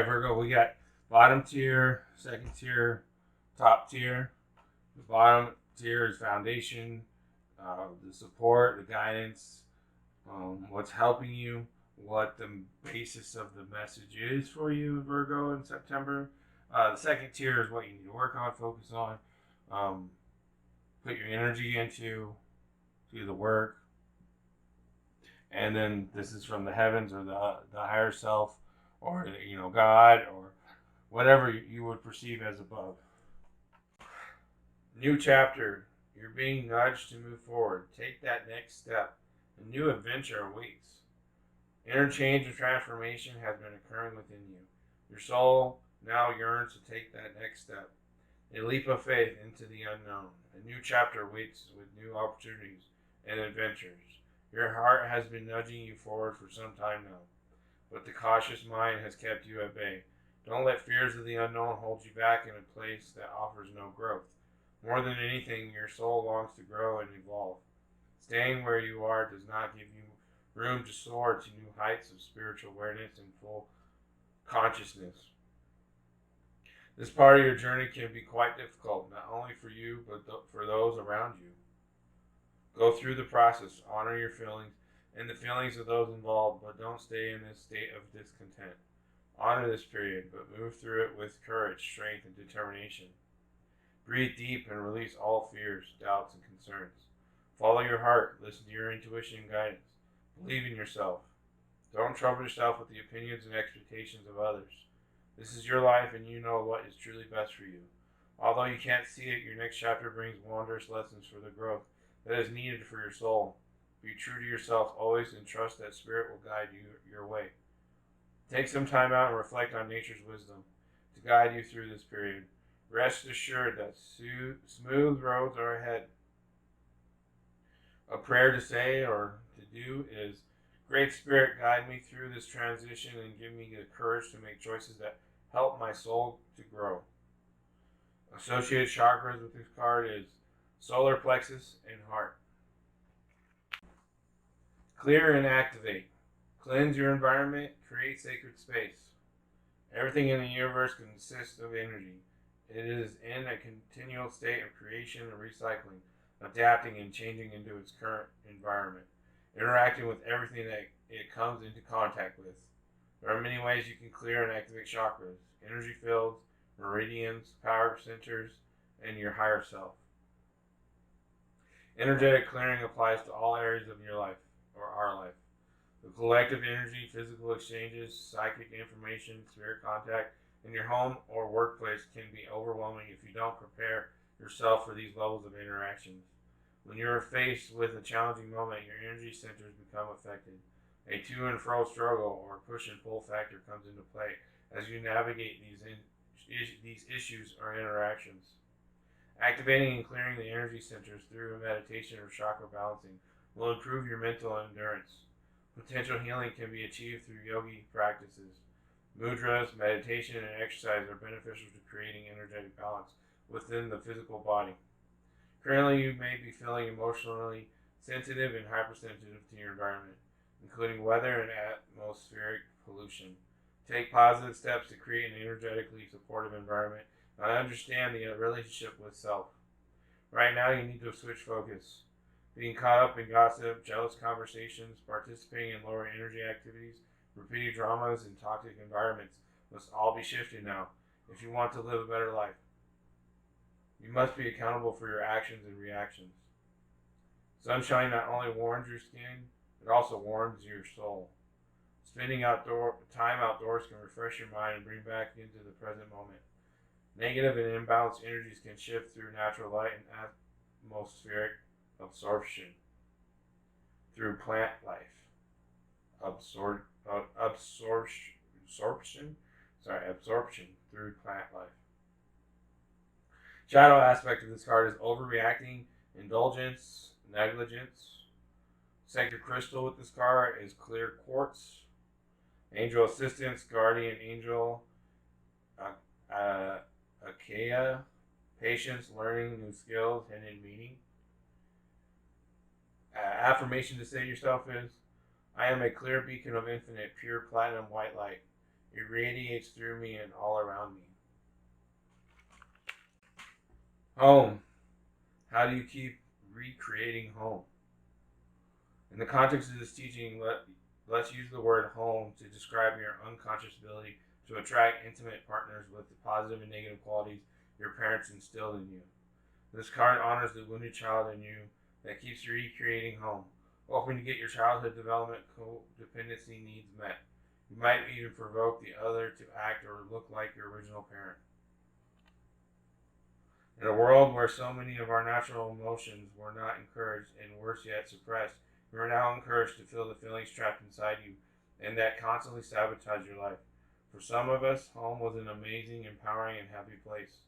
right, Virgo, we got bottom tier, second tier, top tier. The bottom tier is foundation, the support, the guidance, what's helping you, what the basis of the message is for you, Virgo, in September. The second tier is what you need to work on, focus on, um, put your energy into, do the work. And then this is from the heavens or the higher self, or God, or whatever you would perceive as above. New chapter. You're being nudged to move forward. Take that next step. A new adventure awaits. Interchange and transformation has been occurring within you. Your soul now yearns to take that next step. A leap of faith into the unknown. A new chapter awaits with new opportunities and adventures. Your heart has been nudging you forward for some time now, but the cautious mind has kept you at bay. Don't let fears of the unknown hold you back in a place that offers no growth. More than anything, your soul longs to grow and evolve. Staying where you are does not give you room to soar to new heights of spiritual awareness and full consciousness. This part of your journey can be quite difficult, not only for you, but for those around you. Go through the process, honor your feelings and the feelings of those involved, but don't stay in this state of discontent. Honor this period, but move through it with courage, strength, and determination. Breathe deep and release all fears, doubts, and concerns. Follow your heart, listen to your intuition and guidance. Believe in yourself. Don't trouble yourself with the opinions and expectations of others. This is your life and you know what is truly best for you. Although you can't see it, your next chapter brings wondrous lessons for the growth that is needed for your soul. Be true to yourself always and trust that Spirit will guide you your way. Take some time out and reflect on nature's wisdom to guide you through this period. Rest assured that smooth roads are ahead. A prayer to say or to do is, Great Spirit, guide me through this transition and give me the courage to make choices that help my soul to grow. Associated chakras with this card is solar plexus and heart. Clear and activate. Cleanse your environment, create sacred space. Everything in the universe consists of energy. It is in a continual state of creation and recycling, adapting and changing into its current environment, interacting with everything that it comes into contact with. There are many ways you can clear and activate chakras, energy fields, meridians, power centers, and your higher self. Energetic clearing applies to all areas of your life, or our life. The collective energy, physical exchanges, psychic information, spirit contact in your home or workplace can be overwhelming if you don't prepare yourself for these levels of interactions. When you are faced with a challenging moment, your energy centers become affected. A to and fro struggle or push and pull factor comes into play as you navigate these issues or interactions. Activating and clearing the energy centers through meditation or chakra balancing will improve your mental endurance. Potential healing can be achieved through yogi practices. Mudras, meditation, and exercise are beneficial to creating energetic balance within the physical body. Currently, you may be feeling emotionally sensitive and hypersensitive to your environment, including weather and atmospheric pollution. Take positive steps to create an energetically supportive environment and understand the relationship with self. Right now, you need to switch focus. Being caught up in gossip, jealous conversations, participating in lower energy activities, repeated dramas, and toxic environments must all be shifted now if you want to live a better life. You must be accountable for your actions and reactions. Sunshine not only warms your skin, it also warms your soul. Spending time outdoors can refresh your mind and bring back into the present moment. Negative and imbalanced energies can shift through natural light and atmospheric absorption through plant life. Absorption through plant life. Shadow aspect of this card is overreacting, indulgence, negligence. Sacred crystal with this card is clear quartz. Angel assistance, guardian angel, Achaea, patience, learning new skills, hidden meaning. Affirmation to say to yourself is, I am a clear beacon of infinite, pure platinum white light. It radiates through me and all around me. Home. How do you keep recreating home? In the context of this teaching, let's use the word home to describe your unconscious ability to attract intimate partners with the positive and negative qualities your parents instilled in you. This card honors the wounded child in you that keeps recreating home, hoping to get your childhood development codependency needs met. You might even provoke the other to act or look like your original parent. In a world where so many of our natural emotions were not encouraged and worse yet suppressed, you are now encouraged to feel the feelings trapped inside you and that constantly sabotage your life. For some of us, home was an amazing, empowering, and happy place.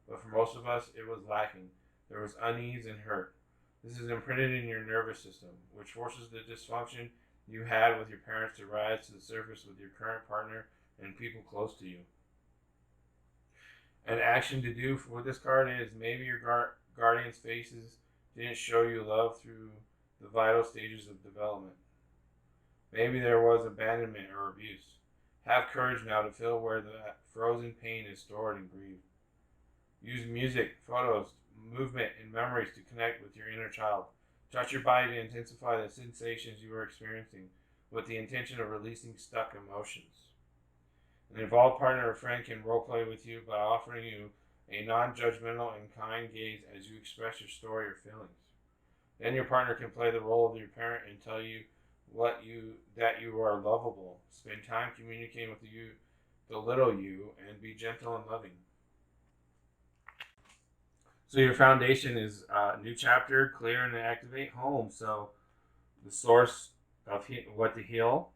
But for most of us, it was lacking. There was unease and hurt. This is imprinted in your nervous system, which forces the dysfunction you had with your parents to rise to the surface with your current partner and people close to you. An action to do with this card is maybe your guardian's faces didn't show you love through the vital stages of development. Maybe there was abandonment or abuse. Have courage now to feel where that frozen pain is stored and grieved. Use music, photos, movement, and memories to connect with your inner child. Touch your body to intensify the sensations you are experiencing with the intention of releasing stuck emotions. An involved partner or friend can roleplay with you by offering you a non-judgmental and kind gaze as you express your story or feelings. Then your partner can play the role of your parent and tell you that you are lovable. Spend time communicating with you, the little you, and be gentle and loving. So your foundation is new chapter, clear and activate home. So the source of what to heal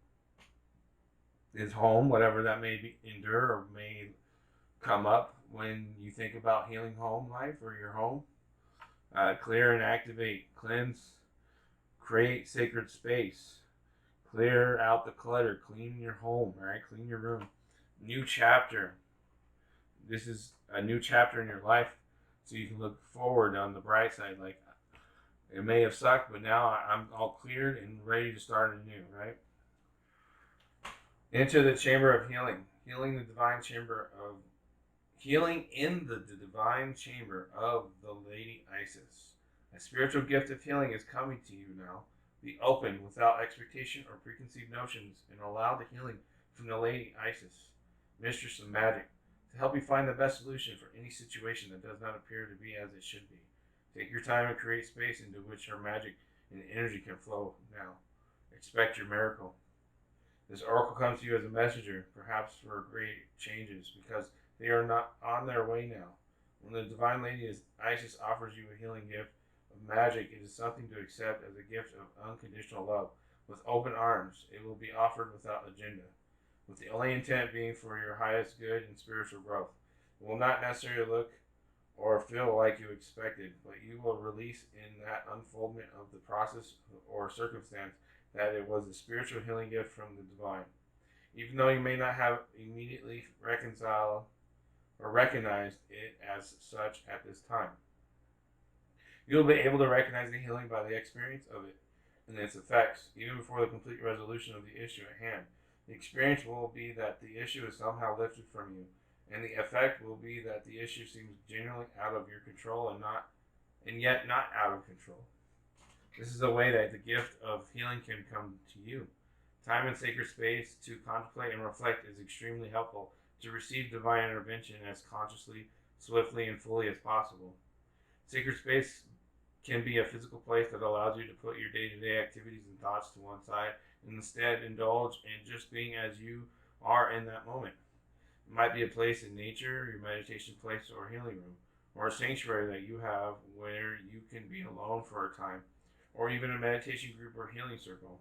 is home, whatever that may endure or may come up when you think about healing home life or your home. Clear and activate, cleanse, create sacred space, clear out the clutter, clean your home, right? Clean your room. New chapter. This is a new chapter in your life, so you can look forward on the bright side. Like, it may have sucked, but now I'm all cleared and ready to start anew, right? Into the chamber of healing. Healing in the divine chamber of the Lady Isis. A spiritual gift of healing is coming to you now. Be open without expectation or preconceived notions and allow the healing from the Lady Isis, Mistress of Magic, to help you find the best solution for any situation that does not appear to be as it should be. Take your time and create space into which her magic and energy can flow now. Expect your miracle. This oracle comes to you as a messenger, perhaps for great changes, because they are not on their way now. When the Divine Lady Isis offers you a healing gift of magic, it is something to accept as a gift of unconditional love. With open arms, it will be offered without agenda, with the only intent being for your highest good and spiritual growth. It will not necessarily look or feel like you expected, but you will release in that unfoldment of the process or circumstance that it was a spiritual healing gift from the divine. Even though you may not have immediately reconciled or recognized it as such at this time, you will be able to recognize the healing by the experience of it and its effects, even before the complete resolution of the issue at hand. The experience will be that the issue is somehow lifted from you, and the effect will be that the issue seems genuinely out of your control and yet not out of control. This is a way that the gift of healing can come to you. Time and sacred space to contemplate and reflect is extremely helpful to receive divine intervention as consciously, swiftly, and fully as possible. Sacred space can be a physical place that allows you to put your day-to-day activities and thoughts to one side and instead indulge in just being as you are in that moment. It might be a place in nature, your meditation place, or healing room, or a sanctuary that you have where you can be alone for a time, or even a meditation group or healing circle.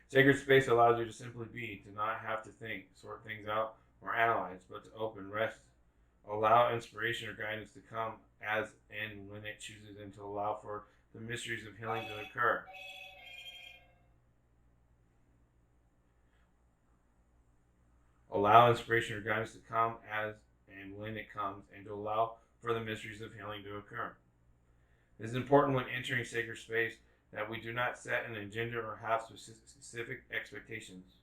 Sacred space allows you to simply be, to not have to think, sort things out, or analyze, but to open, rest, allow inspiration or guidance to come as and when it chooses, and to allow for the mysteries of healing to occur. Allow inspiration or guidance to come as and when it comes, and to allow for the mysteries of healing to occur. It is important when entering sacred space that we do not set an agenda or have specific expectations.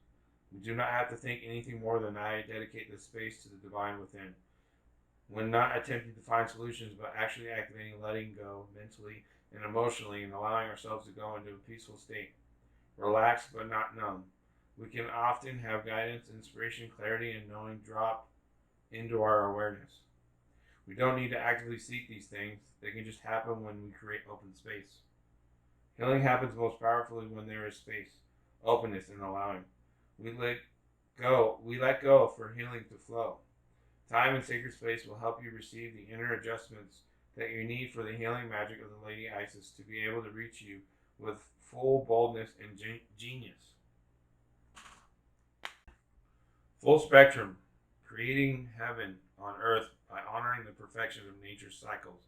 We do not have to think anything more than I dedicate this space to the divine within. When not attempting to find solutions, but actually activating, letting go mentally and emotionally, and allowing ourselves to go into a peaceful state. Relaxed but not numb. We can often have guidance, inspiration, clarity, and knowing drop into our awareness. We don't need to actively seek these things. They can just happen when we create open space. Healing happens most powerfully when there is space, openness, and allowing. We let go for healing to flow. Time and sacred space will help you receive the inner adjustments that you need for the healing magic of the Lady Isis to be able to reach you with full boldness and genius. Full spectrum, creating heaven on earth by honoring the perfection of nature's cycles,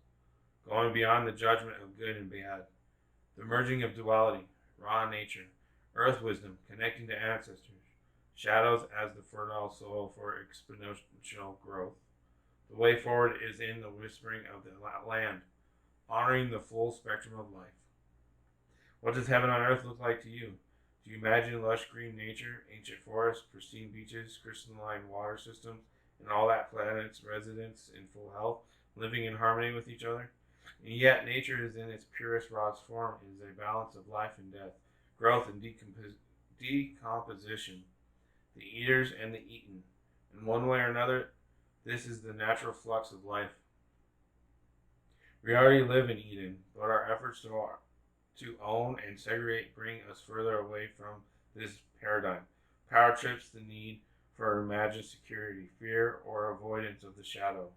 going beyond the judgment of good and bad, the merging of duality, raw nature, earth wisdom, connecting to ancestors, shadows as the fertile soil for exponential growth. The way forward is in the whispering of the land, honoring the full spectrum of life. What does heaven on earth look like to you? Do you imagine lush green nature, ancient forests, pristine beaches, crystalline water systems, and all that planet's residents in full health, living in harmony with each other? And yet, nature is in its purest, rawest form. It is a balance of life and death, growth and decomposition, the eaters and the eaten. In one way or another, this is the natural flux of life. We already live in Eden, but our efforts to own and segregate bring us further away from this paradigm. Power trips the need for imagined security, fear, or avoidance of the shadow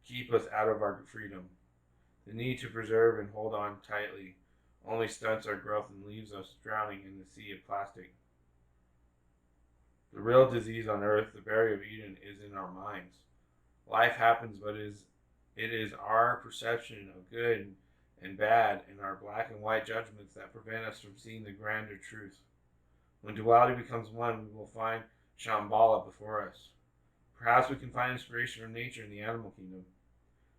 keep us out of our freedom. The need to preserve and hold on tightly only stunts our growth and leaves us drowning in the sea of plastic. The real disease on earth, the barrier of Eden, is in our minds. Life happens, but it is our perception of good and bad and our black and white judgments that prevent us from seeing the grander truth. When duality becomes one, we will find Shambhala before us. Perhaps we can find inspiration from nature in the animal kingdom.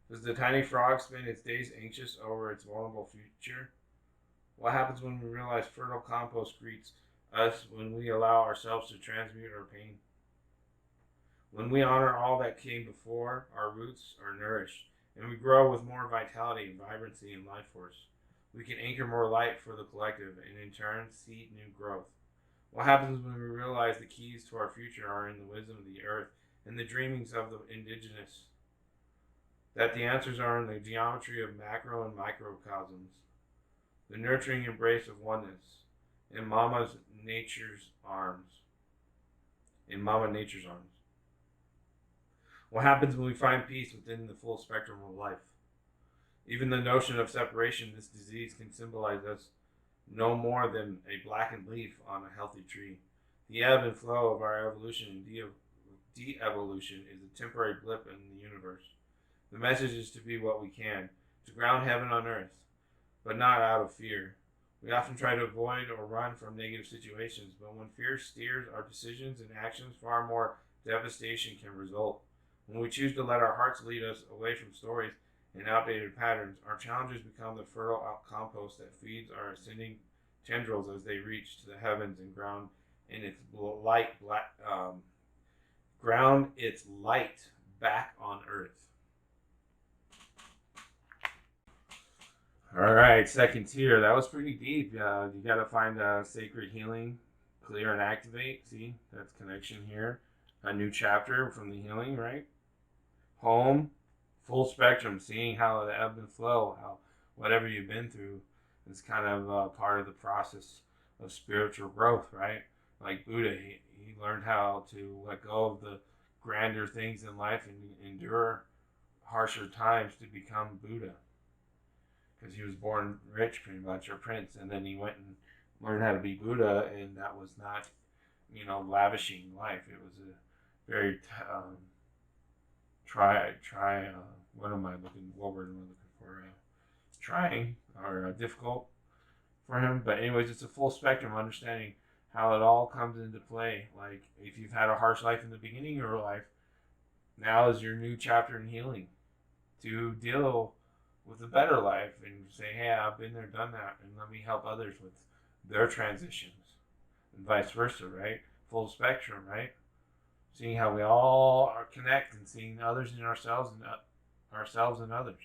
Does the tiny frog spend its days anxious over its vulnerable future? What happens when we realize fertile compost greets us when we allow ourselves to transmute our pain? When we honor all that came before, our roots are nourished, and we grow with more vitality, vibrancy, and life force. We can anchor more light for the collective, and in turn, seed new growth. What happens when we realize the keys to our future are in the wisdom of the earth and the dreamings of the indigenous? That the answers are in the geometry of macro and microcosms, the nurturing embrace of oneness, in Mama Nature's arms. What happens when we find peace within the full spectrum of life? Even the notion of separation, this disease can symbolize us no more than a blackened leaf on a healthy tree. The ebb and flow of our evolution and de-evolution is a temporary blip in the universe. The message is to be what we can, to ground heaven on earth, but not out of fear. We often try to avoid or run from negative situations, but when fear steers our decisions and actions, far more devastation can result. When we choose to let our hearts lead us away from stories and outdated patterns, our challenges become the fertile compost that feeds our ascending tendrils as they reach to the heavens and ground its light back on earth. All right, second tier. That was pretty deep. You got to find a sacred healing, clear and activate. See, that's connection here. A new chapter from the healing, right? Home, full spectrum, seeing how the ebb and flow, how whatever you've been through is kind of part of the process of spiritual growth, right? Like Buddha, he learned how to let go of the grander things in life and endure harsher times to become Buddha. Because he was born rich, pretty much, or prince, and then he went and learned how to be Buddha, and that was not, lavishing life. It was a very trying or difficult for him. But anyways, it's a full spectrum, understanding how it all comes into play. Like if you've had a harsh life in the beginning of your life, now is your new chapter in healing to deal with a better life and say, hey, I've been there, done that, and let me help others with their transitions, and vice versa, right? full spectrum, right? Seeing how we all are connect and seeing others in ourselves and others.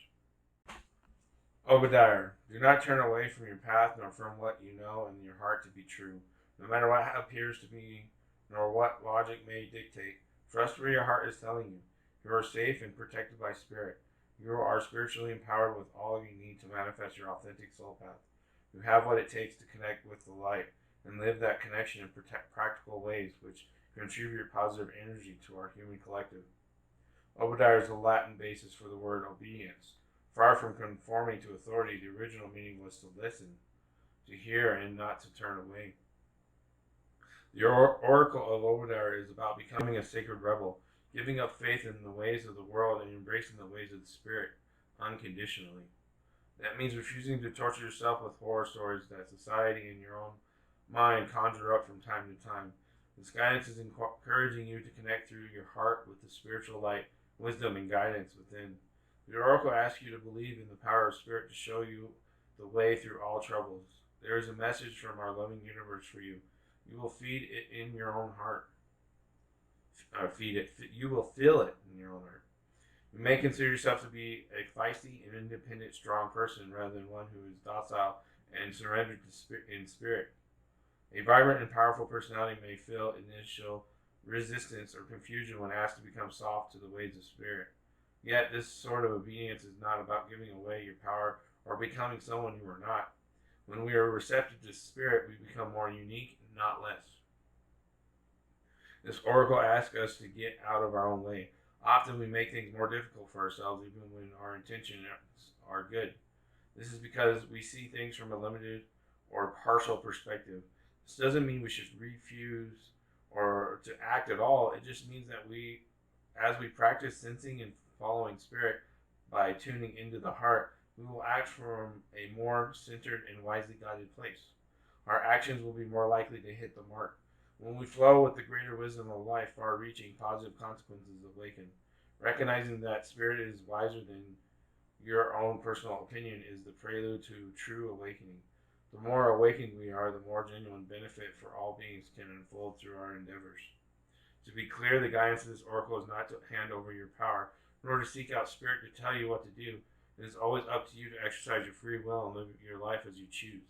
Obadiah, do not turn away from your path nor from what you know in your heart to be true, no matter what appears to be, nor what logic may dictate. Trust where your heart is telling you. You are safe and protected by spirit. You are spiritually empowered with all you need to manifest your authentic soul path. You have what it takes to connect with the light and live that connection in practical ways which contribute positive energy to our human collective. Obadiah is the Latin basis for the word obedience. Far from conforming to authority, the original meaning was to listen, to hear, and not to turn away. The oracle of Obadiah is about becoming a sacred rebel, giving up faith in the ways of the world and embracing the ways of the Spirit unconditionally. That means refusing to torture yourself with horror stories that society and your own mind conjure up from time to time. This guidance is encouraging you to connect through your heart with the spiritual light, wisdom, and guidance within. The oracle asks you to believe in the power of Spirit to show you the way through all troubles. There is a message from our loving universe for you. You will feed it in your own heart. You will feel it in your own heart. You may consider yourself to be a feisty and independent, strong person rather than one who is docile and surrendered in spirit. A vibrant and powerful personality may feel initial resistance or confusion when asked to become soft to the ways of spirit. Yet this sort of obedience is not about giving away your power or becoming someone you are not. When we are receptive to spirit, we become more unique, not less. This oracle asks us to get out of our own way. Often we make things more difficult for ourselves even when our intentions are good. This is because we see things from a limited or partial perspective. This doesn't mean we should refuse or to act at all. It just means that as we practice sensing and following spirit by tuning into the heart, we will act from a more centered and wisely guided place. Our actions will be more likely to hit the mark. When we flow with the greater wisdom of life, far-reaching positive consequences awaken. Recognizing that spirit is wiser than your own personal opinion is the prelude to true awakening. The more awakened we are, the more genuine benefit for all beings can unfold through our endeavors. To be clear, the guidance of this oracle is not to hand over your power, nor to seek out spirit to tell you what to do. It is always up to you to exercise your free will and live your life as you choose.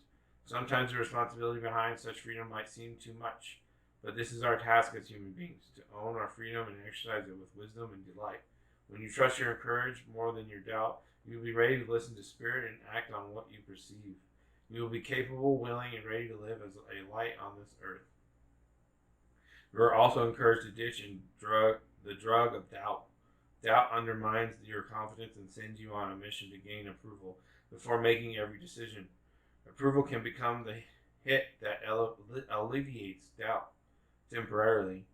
Sometimes the responsibility behind such freedom might seem too much, but this is our task as human beings, to own our freedom and exercise it with wisdom and delight. When you trust your courage more than your doubt, you will be ready to listen to spirit and act on what you perceive. You will be capable, willing, and ready to live as a light on this earth. You are also encouraged to ditch the drug of doubt. Doubt undermines your confidence and sends you on a mission to gain approval before making every decision. Approval can become the hit that alleviates doubt temporarily,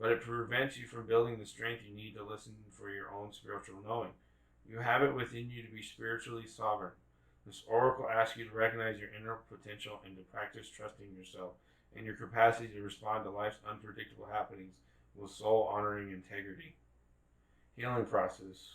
but it prevents you from building the strength you need to listen for your own spiritual knowing. You have it within you to be spiritually sovereign. This oracle asks you to recognize your inner potential and to practice trusting yourself and your capacity to respond to life's unpredictable happenings with soul-honoring integrity. Healing process.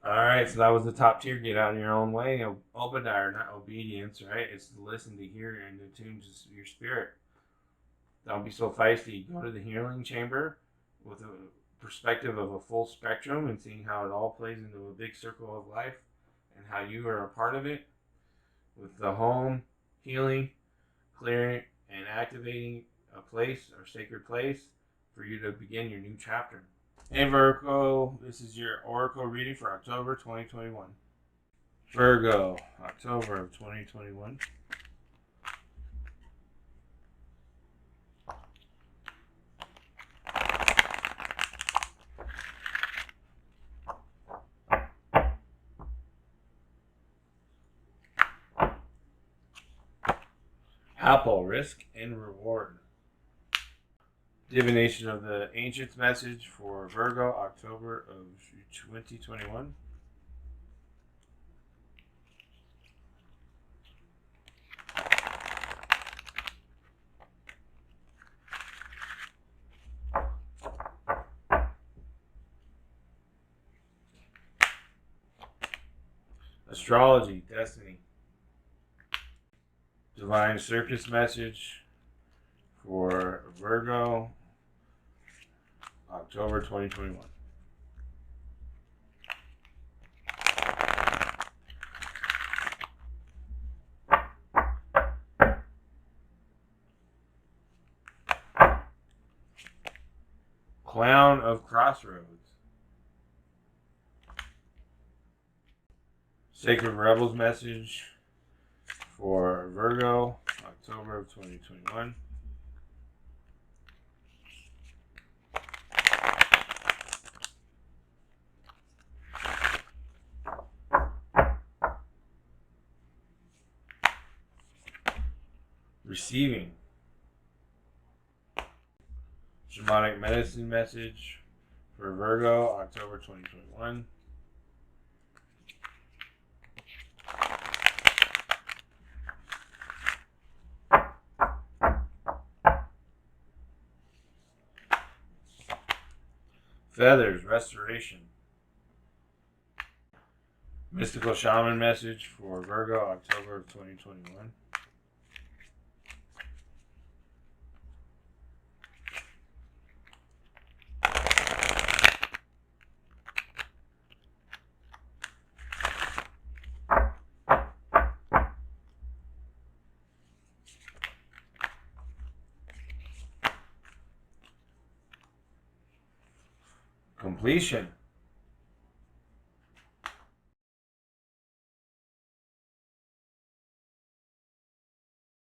Alright, so that was the top tier. Get out of your own way. Obadiah, not obedience, right? It's to listen, to hear, and to tune to your spirit. Don't be so feisty. Go to the healing chamber with a perspective of a full spectrum and seeing how it all plays into a big circle of life and how you are a part of it. With the home, healing, clearing, and activating a place or sacred place for you to begin your new chapter. Hey Virgo, this is your oracle reading for October 2021. Virgo, October of 2021. Apple, risk and reward. Divination of the Ancients message for Virgo, October of 2021. Astrology, destiny. Divine Circus message for Virgo, October 2021. Clown of Crossroads. Sacred Rebels message for Virgo, October of 2021. Receiving. Shamanic medicine message for Virgo, October 2021. Feathers, restoration. Mystical shaman message for Virgo, October of 2021. Completion.